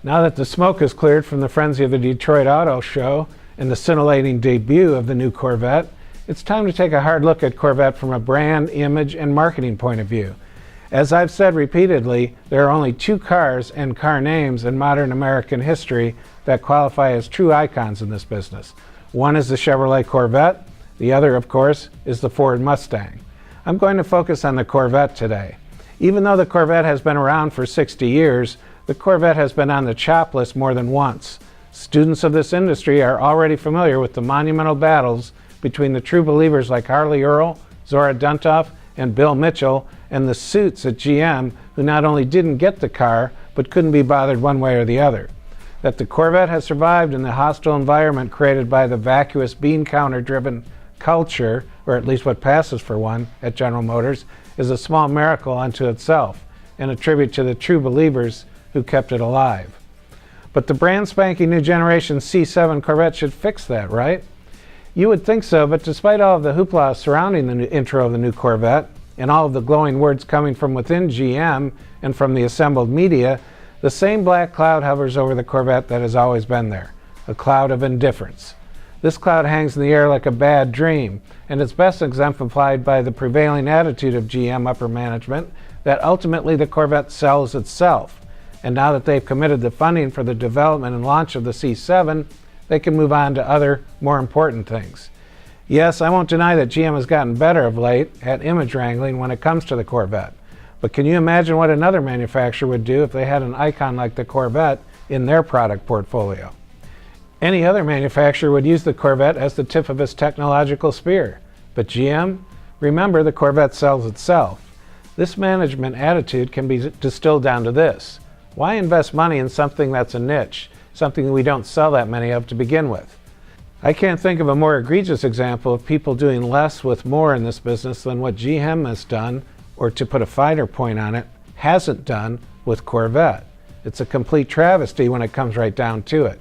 Now that the smoke is cleared from the frenzy of the Detroit Auto Show and the scintillating debut of the new Corvette, it's time to take a hard look at Corvette from a brand, image, and marketing point of view. As I've said repeatedly, there are only two cars and car names in modern American history that qualify as true icons in this business. One is the Chevrolet Corvette, the other, of course, is the Ford Mustang. I'm going to focus on the Corvette today. Even though the Corvette has been around for 60 years, the Corvette has been on the chop list more than once. Students of this industry are already familiar with the monumental battles between the true believers like Harley Earl, Zora Duntov, and Bill Mitchell, and the suits at GM who not only didn't get the car, but couldn't be bothered one way or the other. That the Corvette has survived in the hostile environment created by the vacuous bean counter-driven culture, or at least what passes for one at General Motors, is a small miracle unto itself, and a tribute to the true believers who kept it alive. But the brand spanking new generation C7 Corvette should fix that, right? You would think so, but despite all of the hoopla surrounding the new intro of the new Corvette, and all of the glowing words coming from within GM and from the assembled media, the same black cloud hovers over the Corvette that has always been there, a cloud of indifference. This cloud hangs in the air like a bad dream, and it's best exemplified by the prevailing attitude of GM upper management that ultimately the Corvette sells itself. And now that they've committed the funding for the development and launch of the C7, they can move on to other, more important things. Yes, I won't deny that GM has gotten better of late at image wrangling when it comes to the Corvette. But can you imagine what another manufacturer would do if they had an icon like the Corvette in their product portfolio? Any other manufacturer would use the Corvette as the tip of its technological spear. But GM? Remember, the Corvette sells itself. This management attitude can be distilled down to this: why invest money in something that's a niche, something we don't sell that many of to begin with? I can't think of a more egregious example of people doing less with more in this business than what GM has done, or to put a finer point on it, hasn't done with Corvette. It's a complete travesty when it comes right down to it.